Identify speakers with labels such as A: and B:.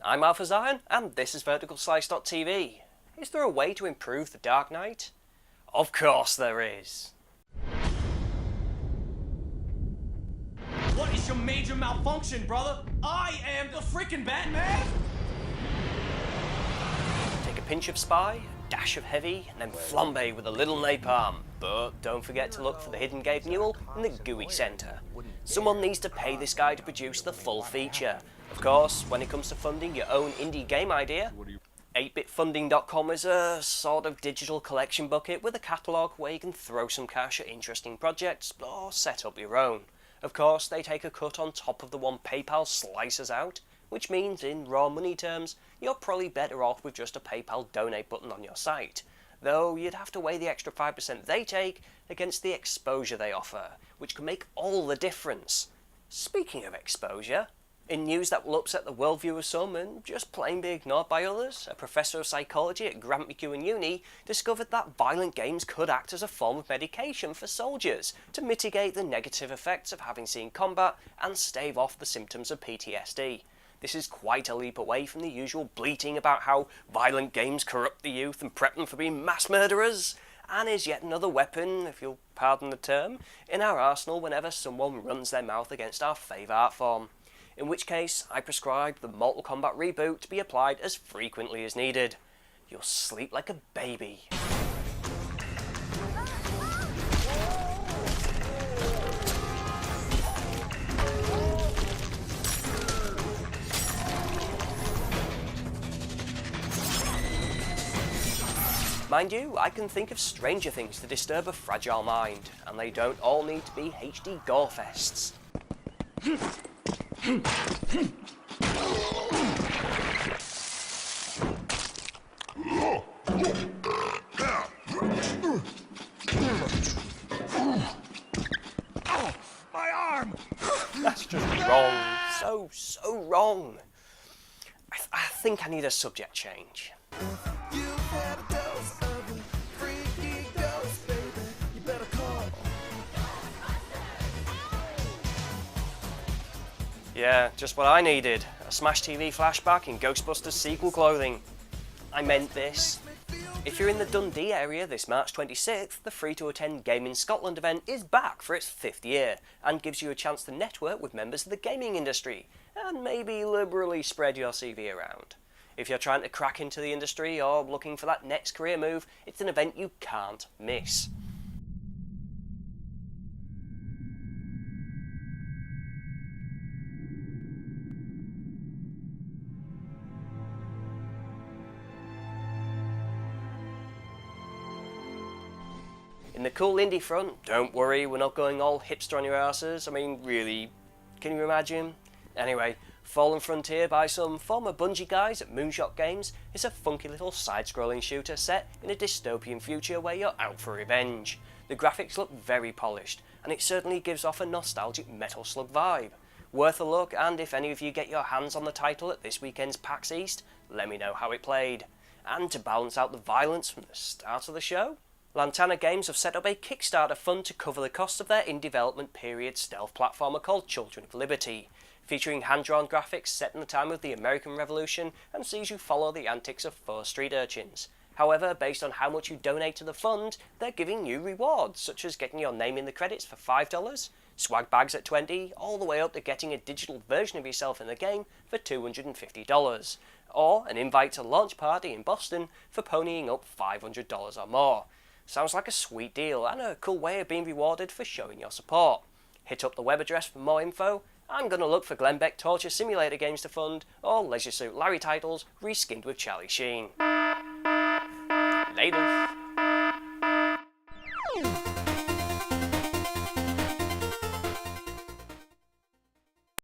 A: I'm Alpha Zion, and this is VerticalSlice.tv. Is there a way to improve the Dark Knight? Of course there is.
B: What is your major malfunction, brother? I am the freaking Batman!
A: Take a pinch of Spy, a dash of Heavy, and then flambe with a little napalm. But don't forget to look for the hidden Gabe Newell in the GUI Centre. Someone needs to pay this guy to produce the full feature. Of course, when it comes to funding your own indie game idea, 8bitfunding.com is a sort of digital collection bucket with a catalogue where you can throw some cash at interesting projects or set up your own. Of course, they take a cut on top of the one PayPal slices out, which means in raw money terms, you're probably better off with just a PayPal donate button on your site. Though you'd have to weigh the extra 5% they take against the exposure they offer, which can make all the difference. Speaking of exposure, in news that will upset the worldview of some and just plain be ignored by others, a professor of psychology at Grant McEwen Uni discovered that violent games could act as a form of medication for soldiers to mitigate the negative effects of having seen combat and stave off the symptoms of PTSD. This is quite a leap away from the usual bleating about how violent games corrupt the youth and prep them for being mass murderers, and is yet another weapon, if you'll pardon the term, in our arsenal whenever someone runs their mouth against our favourite art form. In which case, I prescribe the Mortal Kombat reboot to be applied as frequently as needed. You'll sleep like a baby. Mind you, I can think of stranger things to disturb a fragile mind, and they don't all need to be HD gore fests.
B: My arm!
A: That's just wrong. So wrong. I think I need a subject change. Yeah, just what I needed. A Smash TV flashback in Ghostbusters sequel clothing. I meant this. If you're in the Dundee area this March 26th, the free-to-attend Gaming Scotland event is back for its 5th year and gives you a chance to network with members of the gaming industry and maybe liberally spread your CV around. If you're trying to crack into the industry or looking for that next career move, it's an event you can't miss. In the cool indie front, don't worry, we're not going all hipster on your asses. I mean, really, can you imagine? Anyway, Fallen Frontier by some former Bungie guys at Moonshot Games is a funky little side-scrolling shooter set in a dystopian future where you're out for revenge. The graphics look very polished, and it certainly gives off a nostalgic Metal Slug vibe. Worth a look, and if any of you get your hands on the title at this weekend's PAX East, let me know how it played. And to balance out the violence from the start of the show, Lantana Games have set up a Kickstarter fund to cover the cost of their in-development period stealth platformer called Children of Liberty, featuring hand-drawn graphics set in the time of the American Revolution and sees you follow the antics of 4 street urchins. However, based on how much you donate to the fund, they're giving you rewards, such as getting your name in the credits for $5, swag bags at $20, all the way up to getting a digital version of yourself in the game for $250, or an invite to launch party in Boston for ponying up $500 or more. Sounds like a sweet deal and a cool way of being rewarded for showing your support. Hit up the web address for more info. I'm going to look for Glenn Beck Torture Simulator games to fund, or Leisure Suit Larry titles reskinned with Charlie Sheen. Later.